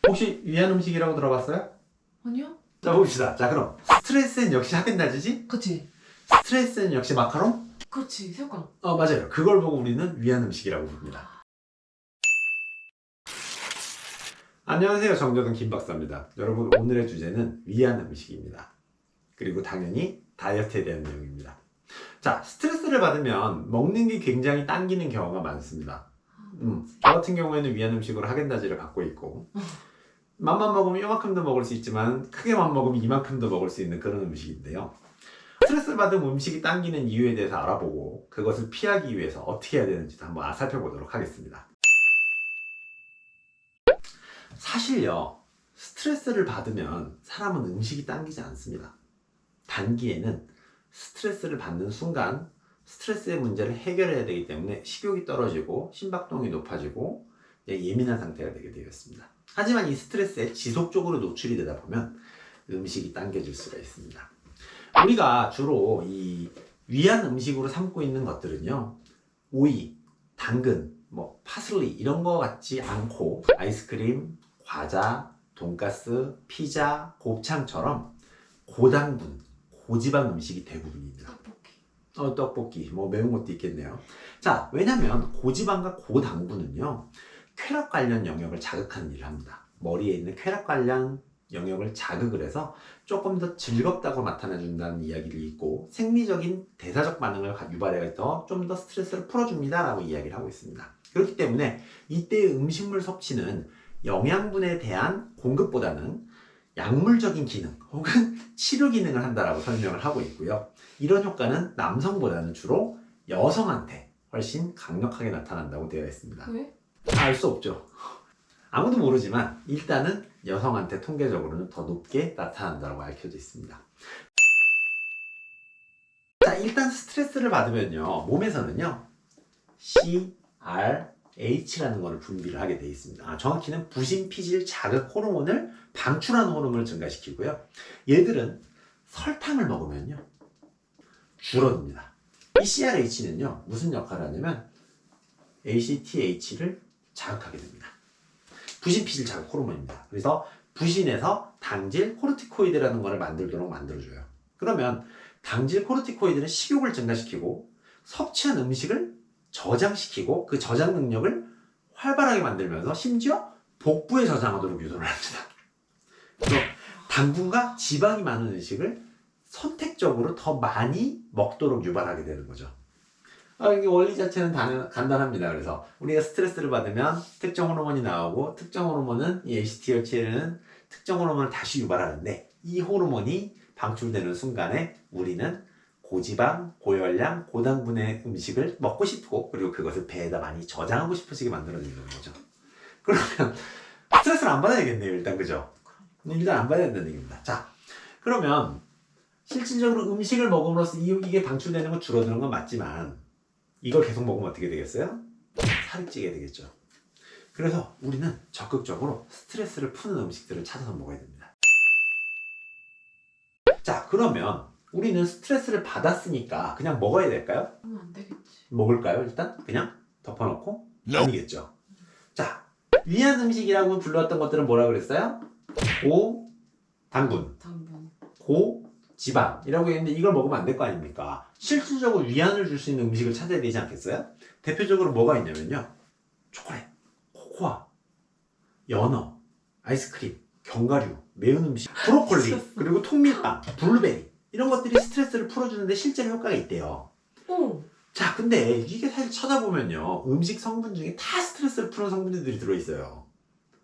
혹시 위안 음식이라고 들어봤어요? 아니요? 자, 봅시다. 자, 그럼 스트레스는 역시 하겐다즈지? 그치? 스트레스는 역시 마카롱? 그치, 새우깡. 맞아요. 그걸 보고 우리는 위안 음식이라고 부릅니다. 안녕하세요. 정조등 김박사입니다. 여러분, 오늘의 주제는 위안 음식입니다. 그리고 당연히 다이어트에 대한 내용입니다. 자, 스트레스를 받으면 먹는 게 굉장히 당기는 경우가 많습니다. 저 같은 경우에는 위안 음식으로 하겐다즈를 갖고 있고, 맘만 먹으면 이만큼도 먹을 수 있지만 크게만 먹으면 이만큼도 먹을 수 있는 그런 음식인데요. 스트레스를 받으면 음식이 당기는 이유에 대해서 알아보고 그것을 피하기 위해서 어떻게 해야 되는지 한번 살펴보도록 하겠습니다. 사실요, 스트레스를 받으면 사람은 음식이 당기지 않습니다. 단기에는 스트레스를 받는 순간 스트레스의 문제를 해결해야 되기 때문에 식욕이 떨어지고 심박동이 높아지고 예민한 상태가 되게 되었습니다. 하지만 이 스트레스에 지속적으로 노출이 되다 보면 음식이 당겨질 수가 있습니다. 우리가 주로 이 위안 음식으로 삼고 있는 것들은요, 오이, 당근, 파슬리 이런 거 같지 않고 아이스크림, 과자, 돈가스, 피자, 곱창처럼 고당분, 고지방 음식이 대부분입니다. 떡볶이, 매운 것도 있겠네요. 자, 왜냐면 고지방과 고당분은요, 쾌락 관련 영역을 자극하는 일을 합니다. 머리에 있는 쾌락 관련 영역을 자극을 해서 조금 더 즐겁다고 나타내준다는 이야기를 있고, 생리적인 대사적 반응을 유발해서 좀 더 스트레스를 풀어줍니다 라고 이야기를 하고 있습니다. 그렇기 때문에 이때의 음식물 섭취는 영양분에 대한 공급보다는 약물적인 기능 혹은 치료 기능을 한다라고 설명을 하고 있고요. 이런 효과는 남성보다는 주로 여성한테 훨씬 강력하게 나타난다고 되어 있습니다. 왜? 알 수 없죠. 아무도 모르지만 일단은 여성한테 통계적으로는 더 높게 나타난다고 밝혀져 있습니다. 자, 일단 스트레스를 받으면요, 몸에서는요 CRH라는 것을 분비를 하게 되어 있습니다. 정확히는 부신피질 자극 호르몬을 방출하는 호르몬을 증가시키고요. 얘들은 설탕을 먹으면요 줄어듭니다. 이 CRH는요 무슨 역할을 하냐면 ACTH를 자극하게 됩니다. 부신피질 자극 호르몬입니다. 그래서 부신에서 당질 코르티코이드라는 것을 만들도록 만들어줘요. 그러면 당질 코르티코이드는 식욕을 증가시키고 섭취한 음식을 저장시키고 그 저장 능력을 활발하게 만들면서 심지어 복부에 저장하도록 유도를 합니다. 그래서 당분과 지방이 많은 음식을 선택적으로 더 많이 먹도록 유발하게 되는 거죠. 이게 원리 자체는 간단합니다. 그래서 우리가 스트레스를 받으면 특정 호르몬이 나오고 특정 호르몬은 이 ACTH는 특정 호르몬을 다시 유발하는데 이 호르몬이 방출되는 순간에 우리는 고지방, 고열량, 고당분의 음식을 먹고 싶고 그리고 그것을 배에다 많이 저장하고 싶으시게 만들어주는 거죠. 그러면 스트레스를 안 받아야겠네요. 일단 그죠? 일단 안 받아야 된다는 얘기입니다. 자, 그러면 실질적으로 음식을 먹음으로써 이게 방출되는 건 줄어드는 건 맞지만 이걸 계속 먹으면 어떻게 되겠어요? 살이 찌게 되겠죠. 그래서 우리는 적극적으로 스트레스를 푸는 음식들을 찾아서 먹어야 됩니다. 자, 그러면 우리는 스트레스를 받았으니까 그냥 먹어야 될까요? 그러면 안 되겠지. 먹을까요? 일단 그냥 덮어놓고? 아니겠죠. 자, 위안 음식이라고 불렀던 것들은 뭐라 그랬어요? 고당분, 당분. 고지방이라고 했는데 이걸 먹으면 안 될 거 아닙니까? 실질적으로 위안을 줄 수 있는 음식을 찾아야 되지 않겠어요? 대표적으로 뭐가 있냐면요, 초콜릿, 코코아, 연어, 아이스크림, 견과류, 매운 음식, 브로콜리, 그리고 통밀빵, 블루베리 이런 것들이 스트레스를 풀어주는데 실제로 효과가 있대요. 자, 근데 이게 사실 찾아보면요, 음식 성분 중에 다 스트레스를 푸는 성분들이 들어있어요.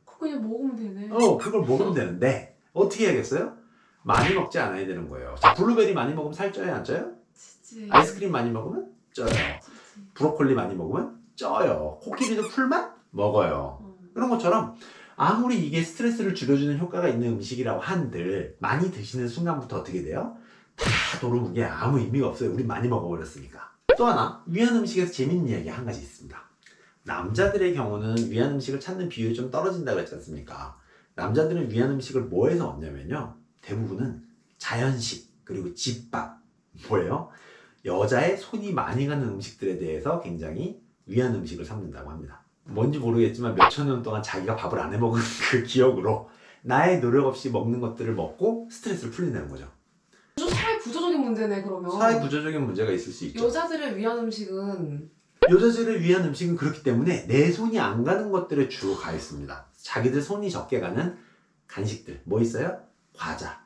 그거 그냥 먹으면 되네. 그걸 먹으면 되는데 어떻게 해야겠어요? 많이 먹지 않아야 되는 거예요. 자, 블루베리 많이 먹으면 살 쪄요, 안 쪄요? 치지. 아이스크림 많이 먹으면 쪄요. 치지. 브로콜리 많이 먹으면 쪄요. 코끼리도 풀만 먹어요. 그런 것처럼 아무리 이게 스트레스를 줄여주는 효과가 있는 음식이라고 한들 많이 드시는 순간부터 어떻게 돼요? 다 도루묵은 게 아무 의미가 없어요. 우리 많이 먹어버렸으니까. 또 하나, 위안 음식에서 재밌는 이야기 한 가지 있습니다. 남자들의 경우는 위안 음식을 찾는 비율이 좀 떨어진다고 했지 않습니까? 남자들은 위안 음식을 뭐에서 얻냐면요, 대부분은 자연식 그리고 집밥, 뭐예요? 여자의 손이 많이 가는 음식들에 대해서 굉장히 위안 음식을 삼는다고 합니다. 뭔지 모르겠지만 몇천 년 동안 자기가 밥을 안 해먹은 그 기억으로 나의 노력 없이 먹는 것들을 먹고 스트레스를 풀린다는 거죠. 좀 사회 구조적인 문제네 그러면. 사회 구조적인 문제가 있을 수 있죠. 여자들을 위한 음식은 여자들을 위한 음식은 그렇기 때문에 내 손이 안 가는 것들에 주로 가 있습니다. 자기들 손이 적게 가는 간식들 뭐 있어요? 과자,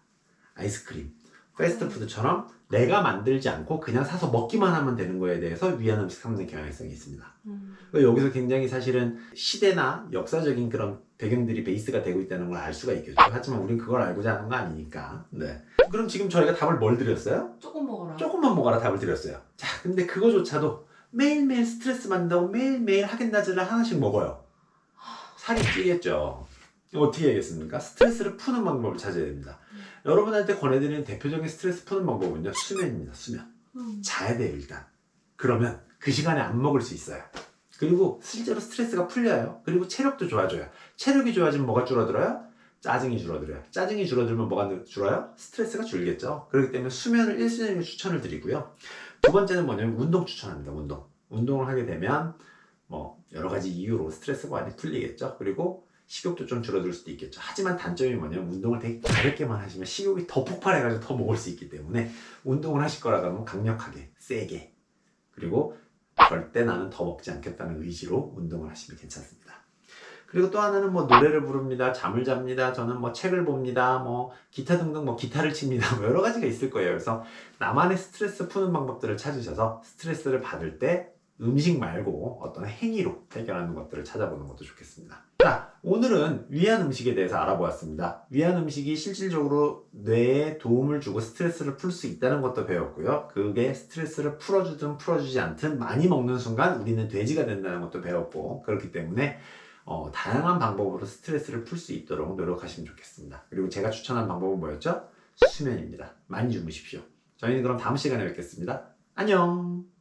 아이스크림, 패스트푸드처럼 내가 만들지 않고 그냥 사서 먹기만 하면 되는 거에 대해서 위한 음식 삼는 경향성이 있습니다. 여기서 굉장히 사실은 시대나 역사적인 그런 배경들이 베이스가 되고 있다는 걸 알 수가 있겠죠. 하지만 우린 그걸 알고자 하는 거 아니니까. 네. 그럼 지금 저희가 답을 뭘 드렸어요? 조금 먹어라. 조금만 먹어라 답을 드렸어요. 자, 근데 그거조차도 매일매일 스트레스 받는다고 매일매일 하겐다즈를 하나씩 먹어요. 살이 찌겠죠. 어떻게 해야겠습니까? 스트레스를 푸는 방법을 찾아야 됩니다. 여러분한테 권해드리는 대표적인 스트레스 푸는 방법은요, 수면입니다. 수면. 자야 돼요, 일단. 그러면 그 시간에 안 먹을 수 있어요. 그리고 실제로 스트레스가 풀려요. 그리고 체력도 좋아져요. 체력이 좋아지면 뭐가 줄어들어요? 짜증이 줄어들어요. 짜증이 줄어들면 뭐가 줄어요? 스트레스가 줄겠죠. 그렇기 때문에 수면을 1순위로 추천을 드리고요. 두 번째는 뭐냐면 운동 추천합니다. 운동을 하게 되면 뭐 여러 가지 이유로 스트레스가 많이 풀리겠죠. 그리고 식욕도 좀 줄어들 수도 있겠죠. 하지만 단점이 뭐냐면 운동을 되게 가볍게만 하시면 식욕이 더 폭발해가지고 더 먹을 수 있기 때문에 운동을 하실 거라고 하면 강력하게, 세게, 그리고 절대 나는 더 먹지 않겠다는 의지로 운동을 하시면 괜찮습니다. 그리고 또 하나는 뭐 노래를 부릅니다. 잠을 잡니다. 저는 뭐 책을 봅니다. 뭐 기타 등등 뭐 기타를 칩니다. 뭐 여러 가지가 있을 거예요. 그래서 나만의 스트레스 푸는 방법들을 찾으셔서 스트레스를 받을 때 음식 말고 어떤 행위로 해결하는 것들을 찾아보는 것도 좋겠습니다. 자, 오늘은 위안 음식에 대해서 알아보았습니다. 위안 음식이 실질적으로 뇌에 도움을 주고 스트레스를 풀 수 있다는 것도 배웠고요. 그게 스트레스를 풀어주든 풀어주지 않든 많이 먹는 순간 우리는 돼지가 된다는 것도 배웠고, 그렇기 때문에 다양한 방법으로 스트레스를 풀 수 있도록 노력하시면 좋겠습니다. 그리고 제가 추천한 방법은 뭐였죠? 수면입니다. 많이 주무십시오. 저희는 그럼 다음 시간에 뵙겠습니다. 안녕!